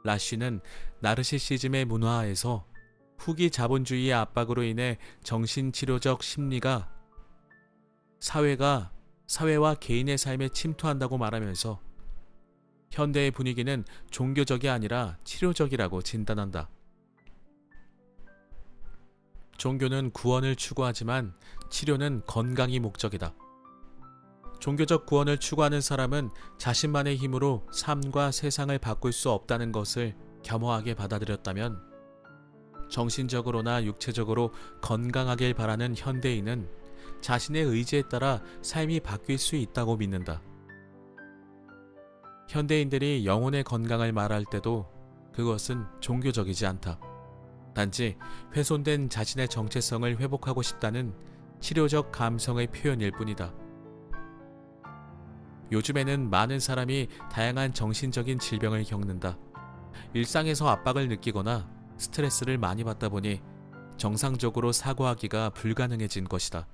라쉬는 나르시시즘의 문화에서 후기 자본주의의 압박으로 인해 정신치료적 심리가 사회와 개인의 삶에 침투한다고 말하면서 현대의 분위기는 종교적이 아니라 치료적이라고 진단한다. 종교는 구원을 추구하지만 치료는 건강이 목적이다. 종교적 구원을 추구하는 사람은 자신만의 힘으로 삶과 세상을 바꿀 수 없다는 것을 겸허하게 받아들였다면 정신적으로나 육체적으로 건강하길 바라는 현대인은 자신의 의지에 따라 삶이 바뀔 수 있다고 믿는다. 현대인들이 영혼의 건강을 말할 때도 그것은 종교적이지 않다. 단지 훼손된 자신의 정체성을 회복하고 싶다는 치료적 감성의 표현일 뿐이다. 요즘에는 많은 사람이 다양한 정신적인 질병을 겪는다. 일상에서 압박을 느끼거나 스트레스를 많이 받다 보니 정상적으로 사고하기가 불가능해진 것이다.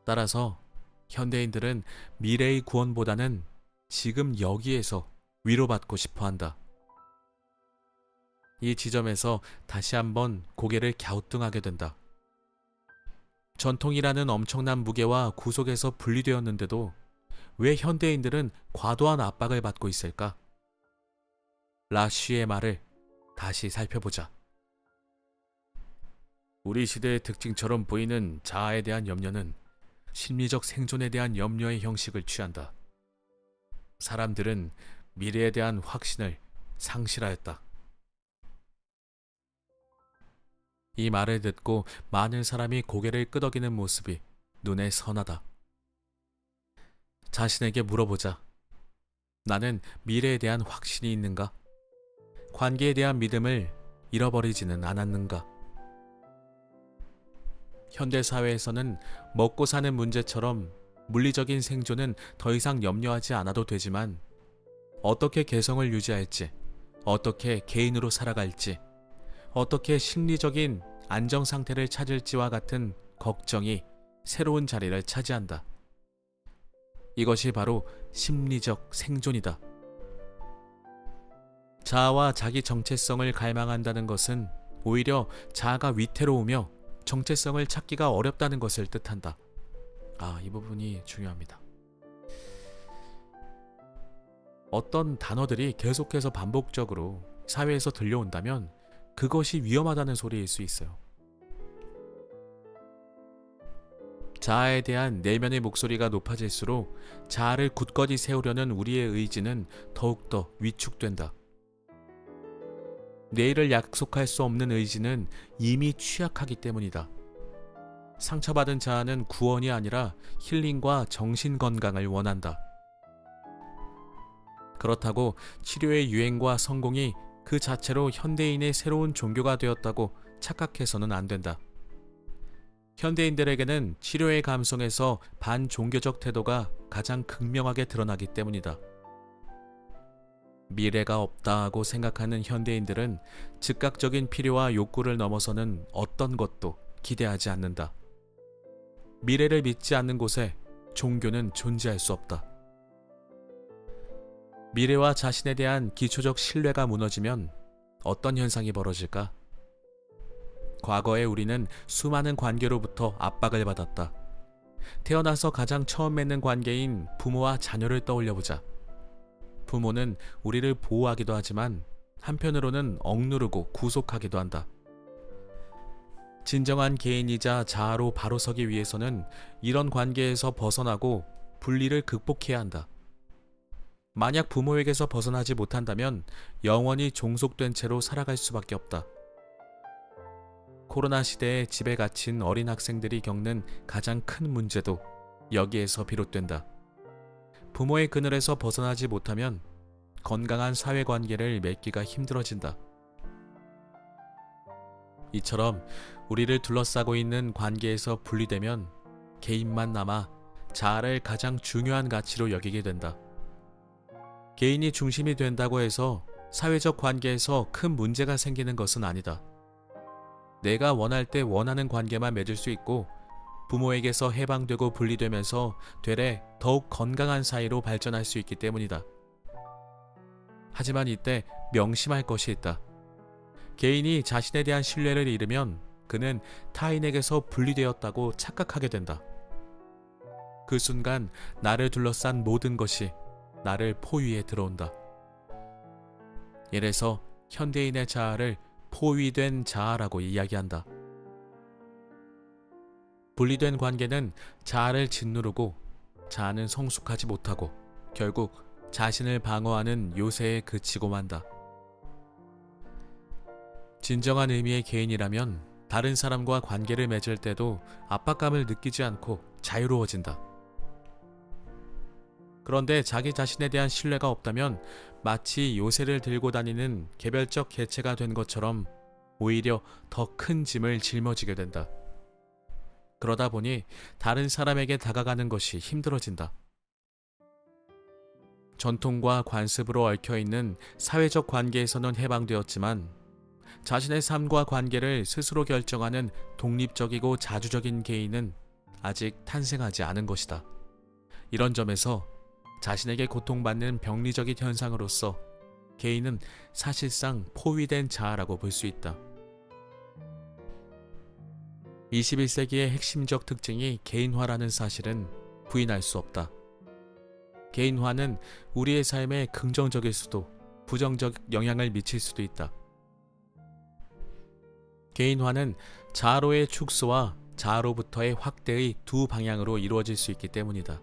따라서 현대인들은 미래의 구원보다는 지금 여기에서 위로받고 싶어 한다. 이 지점에서 다시 한번 고개를 갸우뚱하게 된다. 전통이라는 엄청난 무게와 구속에서 분리되었는데도 왜 현대인들은 과도한 압박을 받고 있을까? 라쉬의 말을 다시 살펴보자. 우리 시대의 특징처럼 보이는 자아에 대한 염려는 심리적 생존에 대한 염려의 형식을 취한다. 사람들은 미래에 대한 확신을 상실하였다. 이 말을 듣고 많은 사람이 고개를 끄덕이는 모습이 눈에 선하다. 자신에게 물어보자. 나는 미래에 대한 확신이 있는가? 관계에 대한 믿음을 잃어버리지는 않았는가? 현대사회에서는 먹고 사는 문제처럼 물리적인 생존은 더 이상 염려하지 않아도 되지만 어떻게 개성을 유지할지, 어떻게 개인으로 살아갈지, 어떻게 심리적인 안정 상태를 찾을지와 같은 걱정이 새로운 자리를 차지한다. 이것이 바로 심리적 생존이다. 자아와 자기 정체성을 갈망한다는 것은 오히려 자아가 위태로우며 정체성을 찾기가 어렵다는 것을 뜻한다. 이 부분이 중요합니다. 어떤 단어들이 계속해서 반복적으로 사회에서 들려온다면 그것이 위험하다는 소리일 수 있어요. 자아에 대한 내면의 목소리가 높아질수록 자아를 굳건히 세우려는 우리의 의지는 더욱더 위축된다. 내일을 약속할 수 없는 의지는 이미 취약하기 때문이다. 상처받은 자아는 구원이 아니라 힐링과 정신 건강을 원한다. 그렇다고 치료의 유행과 성공이 그 자체로 현대인의 새로운 종교가 되었다고 착각해서는 안 된다. 현대인들에게는 치료의 감성에서 반종교적 태도가 가장 극명하게 드러나기 때문이다. 미래가 없다고 생각하는 현대인들은 즉각적인 필요와 욕구를 넘어서는 어떤 것도 기대하지 않는다. 미래를 믿지 않는 곳에 종교는 존재할 수 없다. 미래와 자신에 대한 기초적 신뢰가 무너지면 어떤 현상이 벌어질까? 과거에 우리는 수많은 관계로부터 압박을 받았다. 태어나서 가장 처음 맺는 관계인 부모와 자녀를 떠올려보자. 부모는 우리를 보호하기도 하지만 한편으로는 억누르고 구속하기도 한다. 진정한 개인이자 자아로 바로 서기 위해서는 이런 관계에서 벗어나고 분리를 극복해야 한다. 만약 부모에게서 벗어나지 못한다면 영원히 종속된 채로 살아갈 수밖에 없다. 코로나 시대에 집에 갇힌 어린 학생들이 겪는 가장 큰 문제도 여기에서 비롯된다. 부모의 그늘에서 벗어나지 못하면 건강한 사회관계를 맺기가 힘들어진다. 이처럼 우리를 둘러싸고 있는 관계에서 분리되면 개인만 남아 자아를 가장 중요한 가치로 여기게 된다. 개인이 중심이 된다고 해서 사회적 관계에서 큰 문제가 생기는 것은 아니다. 내가 원할 때 원하는 관계만 맺을 수 있고 부모에게서 해방되고 분리되면서 되레 더욱 건강한 사이로 발전할 수 있기 때문이다. 하지만 이때 명심할 것이 있다. 개인이 자신에 대한 신뢰를 잃으면 그는 타인에게서 분리되었다고 착각하게 된다. 그 순간 나를 둘러싼 모든 것이 나를 포위에 들어온다. 이래서 현대인의 자아를 포위된 자아라고 이야기한다. 분리된 관계는 자아를 짓누르고 자아는 성숙하지 못하고 결국 자신을 방어하는 요새에 그치고 만다. 진정한 의미의 개인이라면 다른 사람과 관계를 맺을 때도 압박감을 느끼지 않고 자유로워진다. 그런데 자기 자신에 대한 신뢰가 없다면 마치 요새를 들고 다니는 개별적 개체가 된 것처럼 오히려 더 큰 짐을 짊어지게 된다. 그러다 보니 다른 사람에게 다가가는 것이 힘들어진다. 전통과 관습으로 얽혀있는 사회적 관계에서는 해방되었지만 자신의 삶과 관계를 스스로 결정하는 독립적이고 자주적인 개인은 아직 탄생하지 않은 것이다. 이런 점에서 자신에게 고통받는 병리적인 현상으로서 개인은 사실상 포위된 자아라고 볼 수 있다. 21세기의 핵심적 특징이 개인화라는 사실은 부인할 수 없다. 개인화는 우리의 삶에 긍정적일 수도 부정적 영향을 미칠 수도 있다. 개인화는 자아로의 축소와 자아로부터의 확대의 두 방향으로 이루어질 수 있기 때문이다.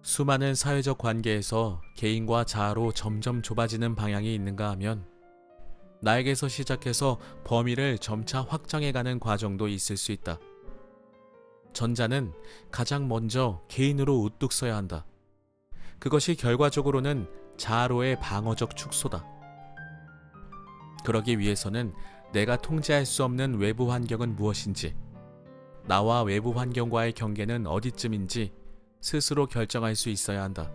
수많은 사회적 관계에서 개인과 자아로 점점 좁아지는 방향이 있는가 하면 나에게서 시작해서 범위를 점차 확장해가는 과정도 있을 수 있다. 전자는 가장 먼저 개인으로 우뚝 서야 한다. 그것이 결과적으로는 자아로의 방어적 축소다. 그러기 위해서는 내가 통제할 수 없는 외부 환경은 무엇인지, 나와 외부 환경과의 경계는 어디쯤인지 스스로 결정할 수 있어야 한다.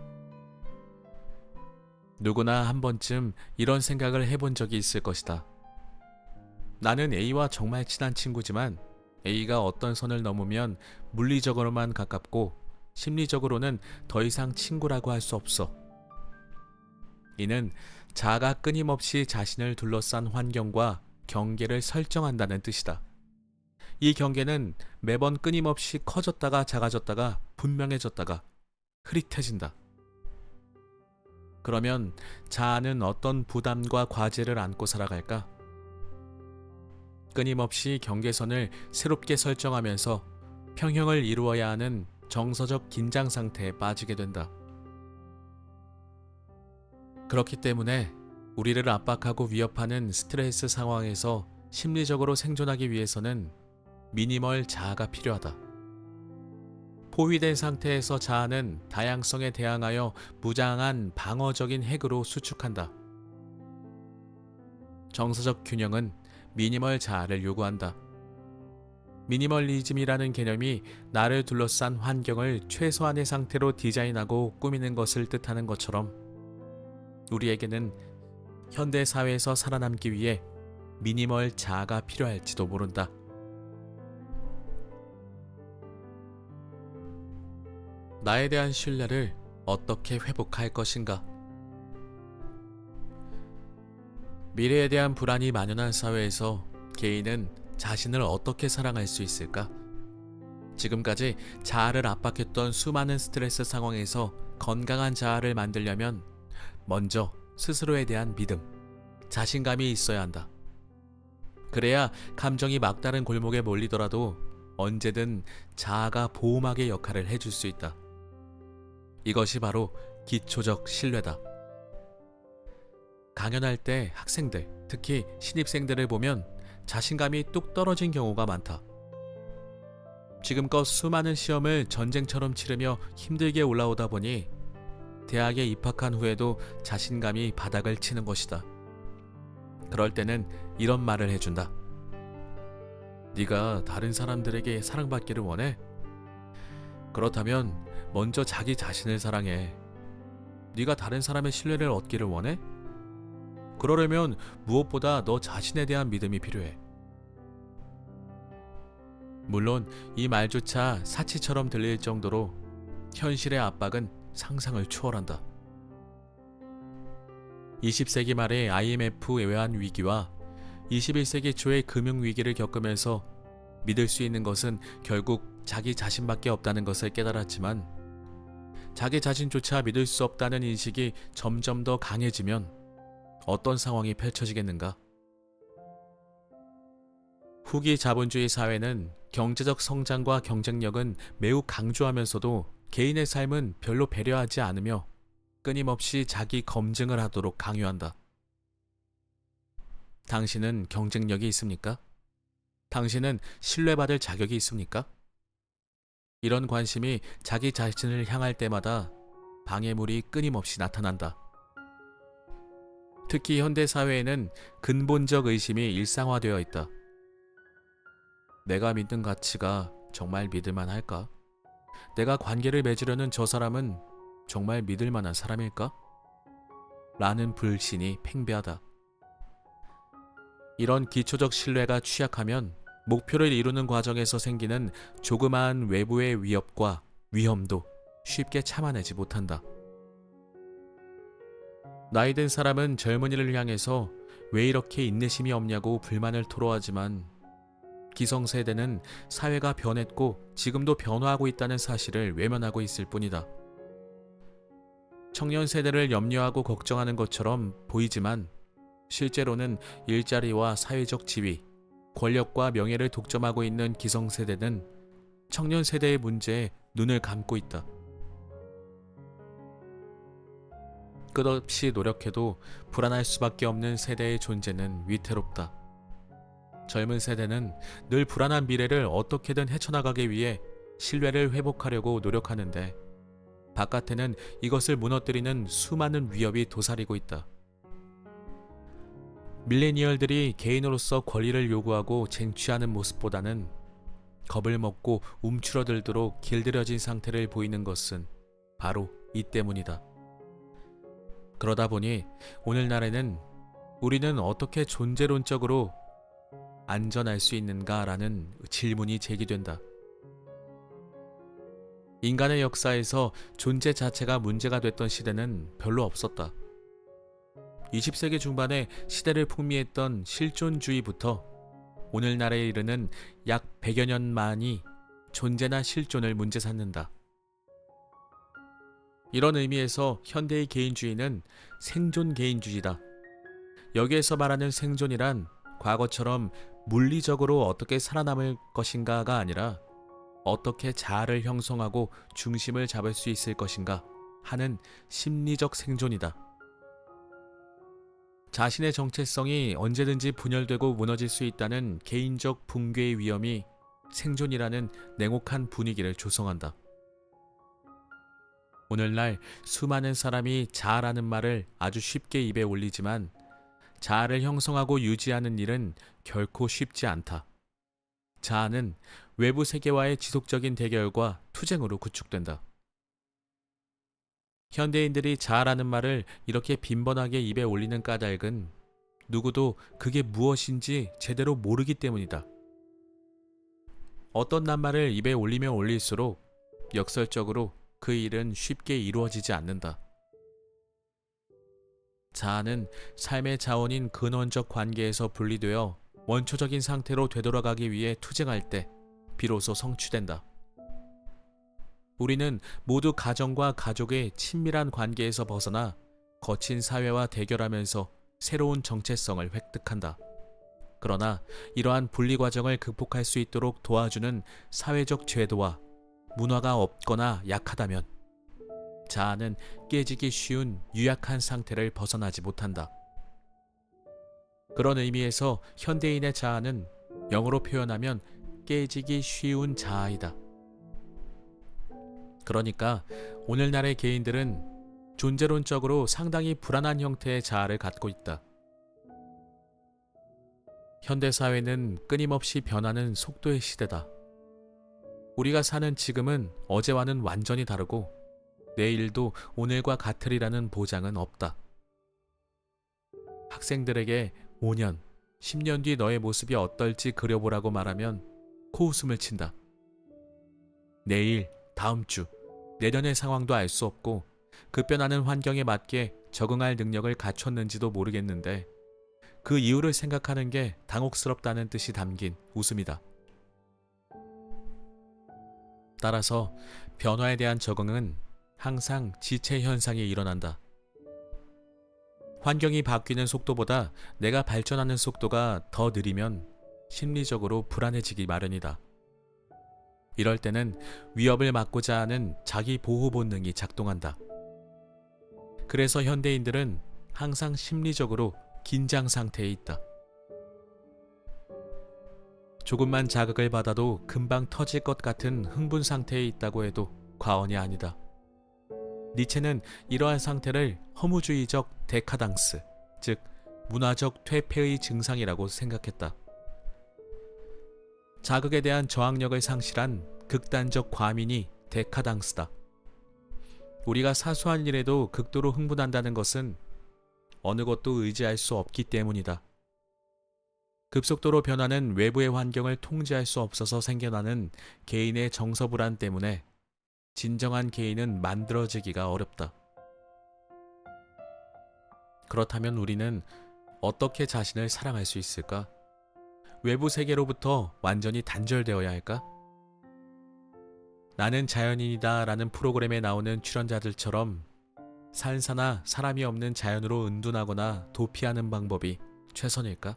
누구나 한 번쯤 이런 생각을 해본 적이 있을 것이다. 나는 A와 정말 친한 친구지만 A가 어떤 선을 넘으면 물리적으로만 가깝고 심리적으로는 더 이상 친구라고 할 수 없어. 이는 자아가 끊임없이 자신을 둘러싼 환경과 경계를 설정한다는 뜻이다. 이 경계는 매번 끊임없이 커졌다가 작아졌다가 분명해졌다가 흐릿해진다. 그러면 자아는 어떤 부담과 과제를 안고 살아갈까? 끊임없이 경계선을 새롭게 설정하면서 평형을 이루어야 하는 정서적 긴장 상태에 빠지게 된다. 그렇기 때문에 우리를 압박하고 위협하는 스트레스 상황에서 심리적으로 생존하기 위해서는 미니멀 자아가 필요하다. 포위된 상태에서 자아는 다양성에 대항하여 무장한 방어적인 핵으로 수축한다. 정서적 균형은 미니멀 자아를 요구한다. 미니멀리즘이라는 개념이 나를 둘러싼 환경을 최소한의 상태로 디자인하고 꾸미는 것을 뜻하는 것처럼 우리에게는 현대 사회에서 살아남기 위해 미니멀 자아가 필요할지도 모른다. 나에 대한 신뢰를 어떻게 회복할 것인가? 미래에 대한 불안이 만연한 사회에서 개인은 자신을 어떻게 사랑할 수 있을까? 지금까지 자아를 압박했던 수많은 스트레스 상황에서 건강한 자아를 만들려면 먼저 스스로에 대한 믿음, 자신감이 있어야 한다. 그래야 감정이 막다른 골목에 몰리더라도 언제든 자아가 보호막의 역할을 해줄 수 있다. 이것이 바로 기초적 신뢰다. 강연할 때 학생들, 특히 신입생들을 보면 자신감이 뚝 떨어진 경우가 많다. 지금껏 수많은 시험을 전쟁처럼 치르며 힘들게 올라오다 보니 대학에 입학한 후에도 자신감이 바닥을 치는 것이다. 그럴 때는 이런 말을 해준다. 네가 다른 사람들에게 사랑받기를 원해? 그렇다면 먼저 자기 자신을 사랑해. 네가 다른 사람의 신뢰를 얻기를 원해? 그러려면 무엇보다 너 자신에 대한 믿음이 필요해. 물론 이 말조차 사치처럼 들릴 정도로 현실의 압박은 상상을 초월한다. 20세기 말의 IMF 외환위기와 21세기 초의 금융위기를 겪으면서 믿을 수 있는 것은 결국 자기 자신밖에 없다는 것을 깨달았지만 자기 자신조차 믿을 수 없다는 인식이 점점 더 강해지면 어떤 상황이 펼쳐지겠는가? 후기 자본주의 사회는 경제적 성장과 경쟁력은 매우 강조하면서도 개인의 삶은 별로 배려하지 않으며 끊임없이 자기 검증을 하도록 강요한다. 당신은 경쟁력이 있습니까? 당신은 신뢰받을 자격이 있습니까? 이런 관심이 자기 자신을 향할 때마다 방해물이 끊임없이 나타난다. 특히 현대 사회에는 근본적 의심이 일상화되어 있다. 내가 믿는 가치가 정말 믿을만 할까? 내가 관계를 맺으려는 저 사람은 정말 믿을 만한 사람일까? 라는 불신이 팽배하다. 이런 기초적 신뢰가 취약하면 목표를 이루는 과정에서 생기는 조그마한 외부의 위협과 위험도 쉽게 참아내지 못한다. 나이 든 사람은 젊은이를 향해서 왜 이렇게 인내심이 없냐고 불만을 토로하지만 기성세대는 사회가 변했고 지금도 변화하고 있다는 사실을 외면하고 있을 뿐이다. 청년 세대를 염려하고 걱정하는 것처럼 보이지만 실제로는 일자리와 사회적 지위, 권력과 명예를 독점하고 있는 기성세대는 청년 세대의 문제에 눈을 감고 있다. 끝없이 노력해도 불안할 수밖에 없는 세대의 존재는 위태롭다. 젊은 세대는 늘 불안한 미래를 어떻게든 헤쳐나가기 위해 신뢰를 회복하려고 노력하는데 바깥에는 이것을 무너뜨리는 수많은 위협이 도사리고 있다. 밀레니얼들이 개인으로서 권리를 요구하고 쟁취하는 모습보다는 겁을 먹고 움츠러들도록 길들여진 상태를 보이는 것은 바로 이 때문이다. 그러다 보니 오늘날에는 우리는 어떻게 존재론적으로 안전할 수 있는가라는 질문이 제기된다. 인간의 역사에서 존재 자체가 문제가 됐던 시대는 별로 없었다. 20세기 중반에 시대를 풍미했던 실존주의부터 오늘날에 이르는 약 100여 년 만이 존재나 실존을 문제 삼는다. 이런 의미에서 현대의 개인주의는 생존 개인주의다. 여기에서 말하는 생존이란 과거처럼 물리적으로 어떻게 살아남을 것인가가 아니라 어떻게 자아를 형성하고 중심을 잡을 수 있을 것인가 하는 심리적 생존이다. 자신의 정체성이 언제든지 분열되고 무너질 수 있다는 개인적 붕괴의 위험이 생존이라는 냉혹한 분위기를 조성한다. 오늘날 수많은 사람이 자아라는 말을 아주 쉽게 입에 올리지만 자아를 형성하고 유지하는 일은 결코 쉽지 않다. 자아는 외부 세계와의 지속적인 대결과 투쟁으로 구축된다. 현대인들이 자아라는 말을 이렇게 빈번하게 입에 올리는 까닭은 누구도 그게 무엇인지 제대로 모르기 때문이다. 어떤 낱말을 입에 올리면 올릴수록 역설적으로 그 일은 쉽게 이루어지지 않는다. 자아는 삶의 자원인 근원적 관계에서 분리되어 원초적인 상태로 되돌아가기 위해 투쟁할 때 비로소 성취된다. 우리는 모두 가정과 가족의 친밀한 관계에서 벗어나 거친 사회와 대결하면서 새로운 정체성을 획득한다. 그러나 이러한 분리 과정을 극복할 수 있도록 도와주는 사회적 제도와 문화가 없거나 약하다면 자아는 깨지기 쉬운 유약한 상태를 벗어나지 못한다. 그런 의미에서 현대인의 자아는 영어로 표현하면 깨지기 쉬운 자아이다. 그러니까 오늘날의 개인들은 존재론적으로 상당히 불안한 형태의 자아를 갖고 있다. 현대사회는 끊임없이 변하는 속도의 시대다. 우리가 사는 지금은 어제와는 완전히 다르고 내일도 오늘과 같으리라는 보장은 없다. 학생들에게 5년, 10년 뒤 너의 모습이 어떨지 그려보라고 말하면 코웃음을 친다. 내일, 다음 주, 내년의 상황도 알 수 없고 급변하는 환경에 맞게 적응할 능력을 갖췄는지도 모르겠는데 그 이유를 생각하는 게 당혹스럽다는 뜻이 담긴 웃음이다. 따라서 변화에 대한 적응은 항상 지체 현상이 일어난다. 환경이 바뀌는 속도보다 내가 발전하는 속도가 더 느리면 심리적으로 불안해지기 마련이다. 이럴 때는 위협을 막고자 하는 자기 보호 본능이 작동한다. 그래서 현대인들은 항상 심리적으로 긴장 상태에 있다. 조금만 자극을 받아도 금방 터질 것 같은 흥분 상태에 있다고 해도 과언이 아니다. 니체는 이러한 상태를 허무주의적 데카당스, 즉 문화적 퇴폐의 증상이라고 생각했다. 자극에 대한 저항력을 상실한 극단적 과민이 데카당스다. 우리가 사소한 일에도 극도로 흥분한다는 것은 어느 것도 의지할 수 없기 때문이다. 급속도로 변하는 외부의 환경을 통제할 수 없어서 생겨나는 개인의 정서불안 때문에 진정한 개인은 만들어지기가 어렵다. 그렇다면 우리는 어떻게 자신을 사랑할 수 있을까? 외부 세계로부터 완전히 단절되어야 할까? 나는 자연인이다 라는 프로그램에 나오는 출연자들처럼 산사나 사람이 없는 자연으로 은둔하거나 도피하는 방법이 최선일까?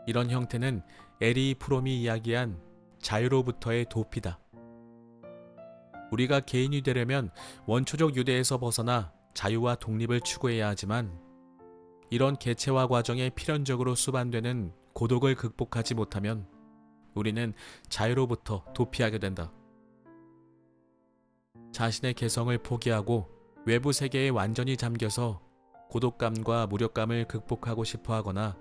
이런 형태는 에리 프롬이 이야기한 자유로부터의 도피다. 우리가 개인이 되려면 원초적 유대에서 벗어나 자유와 독립을 추구해야 하지만 이런 개체화 과정에 필연적으로 수반되는 고독을 극복하지 못하면 우리는 자유로부터 도피하게 된다. 자신의 개성을 포기하고 외부 세계에 완전히 잠겨서 고독감과 무력감을 극복하고 싶어 하거나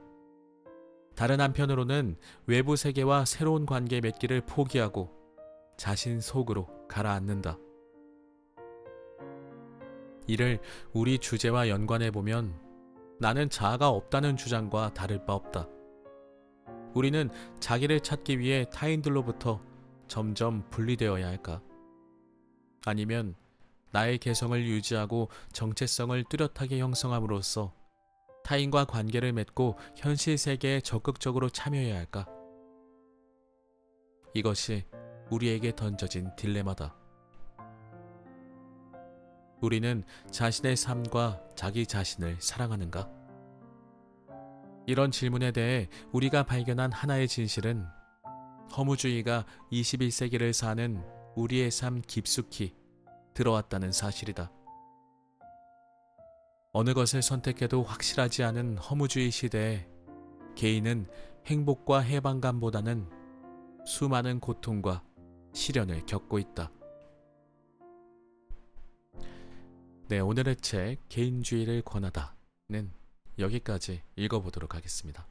다른 한편으로는 외부 세계와 새로운 관계 맺기를 포기하고 자신 속으로 가라앉는다. 이를 우리 주제와 연관해보면 나는 자아가 없다는 주장과 다를 바 없다. 우리는 자기를 찾기 위해 타인들로부터 점점 분리되어야 할까? 아니면 나의 개성을 유지하고 정체성을 뚜렷하게 형성함으로써 타인과 관계를 맺고 현실 세계에 적극적으로 참여해야 할까? 이것이 우리에게 던져진 딜레마다. 우리는 자신의 삶과 자기 자신을 사랑하는가? 이런 질문에 대해 우리가 발견한 하나의 진실은 허무주의가 21세기를 사는 우리의 삶 깊숙이 들어왔다는 사실이다. 어느 것을 선택해도 확실하지 않은 허무주의 시대에 개인은 행복과 해방감보다는 수많은 고통과 시련을 겪고 있다. 네, 오늘의 책 개인주의를 권하다는 여기까지 읽어보도록 하겠습니다.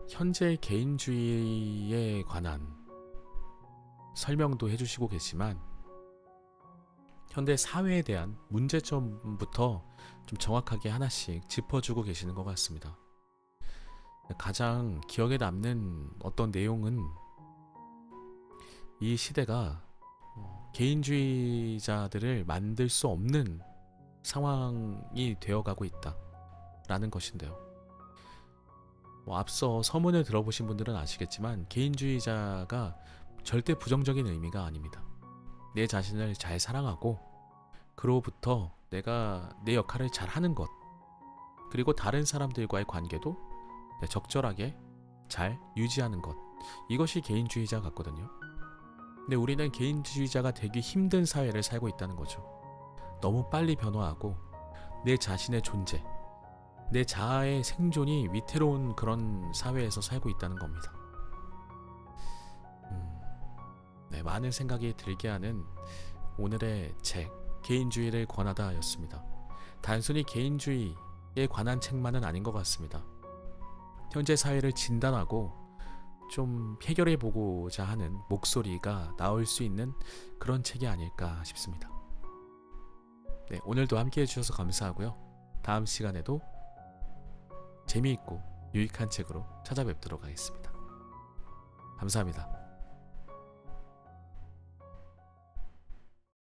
현재 개인주의에 관한 설명도 해주시고 계시지만 현대 사회에 대한 문제점부터 좀 정확하게 하나씩 짚어주고 계시는 것 같습니다. 가장 기억에 남는 어떤 내용은 이 시대가 개인주의자들을 만들 수 없는 상황이 되어가고 있다라는 것인데요. 앞서 서문을 들어보신 분들은 아시겠지만 개인주의자가 절대 부정적인 의미가 아닙니다. 내 자신을 잘 사랑하고 그로부터 내가 내 역할을 잘 하는 것, 그리고 다른 사람들과의 관계도 적절하게 잘 유지하는 것, 이것이 개인주의자 같거든요. 근데 우리는 개인주의자가 되기 힘든 사회를 살고 있다는 거죠. 너무 빨리 변화하고 내 자신의 존재, 내 자아의 생존이 위태로운 그런 사회에서 살고 있다는 겁니다. 네, 많은 생각이 들게 하는 오늘의 책 개인주의를 권하다 였습니다. 단순히 개인주의에 관한 책만은 아닌 것 같습니다. 현재 사회를 진단하고 좀 해결해 보고자 하는 목소리가 나올 수 있는 그런 책이 아닐까 싶습니다. 네, 오늘도 함께 해주셔서 감사하고요. 다음 시간에도 재미있고 유익한 책으로 찾아뵙도록 하겠습니다. 감사합니다.